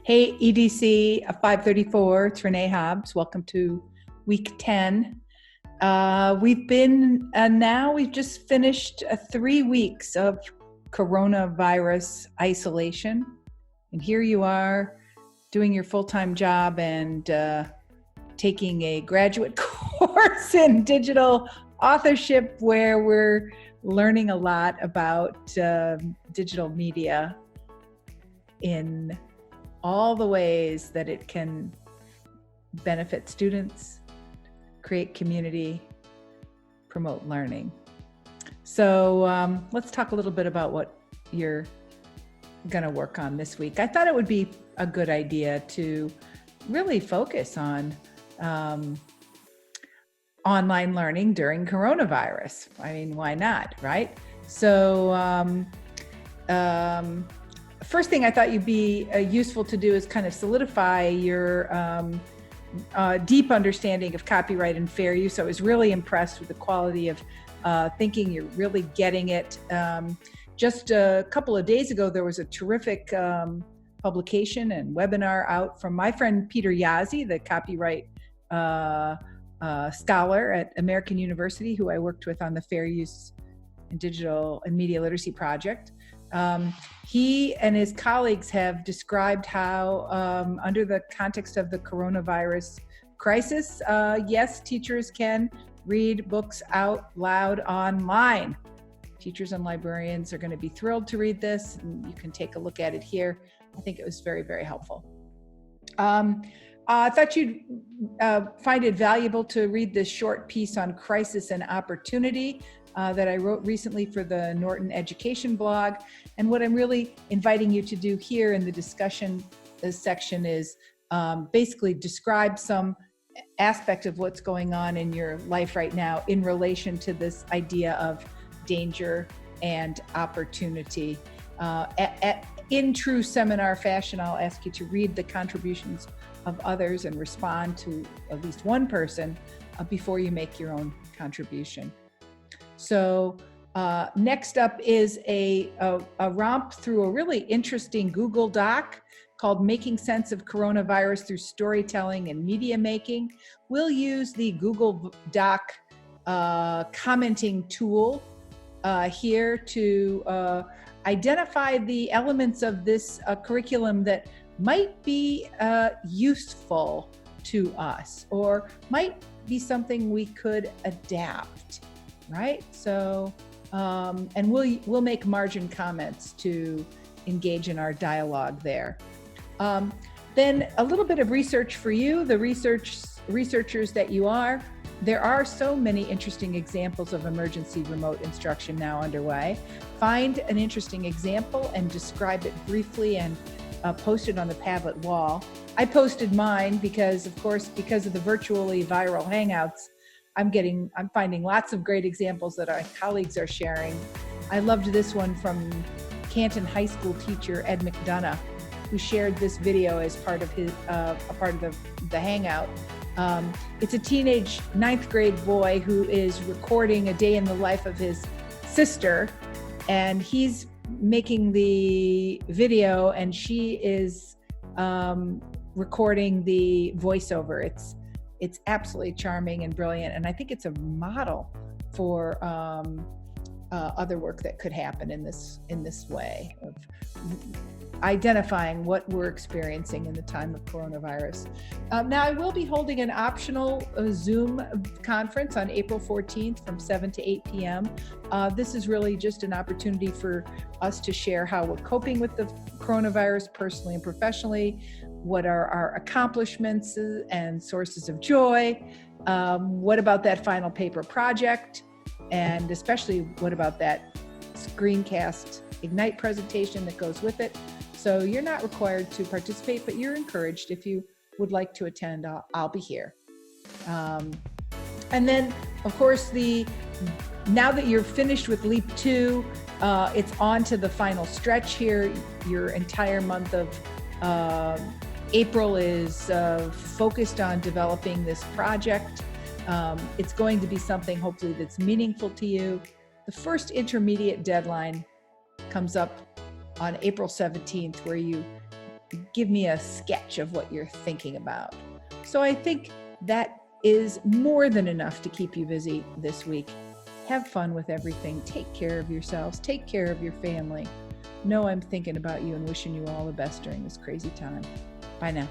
Hey, EDC 534, it's Renee Hobbs. Welcome to week 10. We've just finished 3 weeks of coronavirus isolation. And here you are doing your full-time job and taking a graduate course in digital authorship where we're learning a lot about digital media in all the ways that it can benefit students, create community, promote learning. So let's talk a little bit about what you're going to work on this week. I thought it would be a good idea to really focus on online learning during coronavirus. I mean, why not, right? So first thing I thought you'd be useful to do is kind of solidify your deep understanding of copyright and fair use. I was really impressed with the quality of thinking. You're really getting it. Just a couple of days ago, there was a terrific publication and webinar out from my friend Peter Yazzie, the copyright scholar at American University, who I worked with on the Fair Use and Digital and Media Literacy Project. He and his colleagues have described how, under the context of the coronavirus crisis, yes, teachers can read books out loud online. Teachers and librarians are going to be thrilled to read this, and you can take a look at it here. I think it was very, very helpful. I thought you'd find it valuable to read this short piece on crisis and opportunity that I wrote recently for the Norton Education blog. And what I'm really inviting you to do here in the discussion section is basically describe some aspect of what's going on in your life right now in relation to this idea of danger and opportunity. In true seminar fashion, I'll ask you to read the contributions of others and respond to at least one person before you make your own contribution. So next up is a romp through a really interesting Google Doc called Making Sense of Coronavirus Through Storytelling and Media Making. We'll use the Google Doc commenting tool here to identify the elements of this curriculum that might be useful to us or might be something we could adapt. Right? So, and we'll make margin comments to engage in our dialogue there. Then a little bit of research for you, the researchers that you are. There are so many interesting examples of emergency remote instruction now underway. Find an interesting example and describe it briefly and post it on the Padlet wall. I posted mine because, of course, because of the virtually viral Hangouts, I'm finding lots of great examples that our colleagues are sharing. I loved this one from Canton High School teacher Ed McDonough, who shared this video as part of his the Hangout. It's a teenage 9th grade boy who is recording a day in the life of his sister, and he's making the video, and she is recording the voiceover. It's absolutely charming and brilliant, and I think it's a model for other work that could happen in this way of identifying what we're experiencing in the time of coronavirus. Now, I will be holding an optional Zoom conference on April 14th from 7 to 8 p.m. This is really just an opportunity for us to share how we're coping with the coronavirus personally and professionally, what are our accomplishments and sources of joy, what about that final paper project, and especially what about that screencast Ignite presentation that goes with it. So you're not required to participate, but you're encouraged. If you would like to attend, I'll be here. And then, of course, now that you're finished with Leap 2, it's on to the final stretch here. Your entire month of April is focused on developing this project. It's going to be something hopefully that's meaningful to you. The first intermediate deadline comes up on April 17th, where you give me a sketch of what you're thinking about. So I think that is more than enough to keep you busy this week. Have fun with everything. Take care of yourselves. Take care of your family. Know I'm thinking about you and wishing you all the best during this crazy time. Bye now.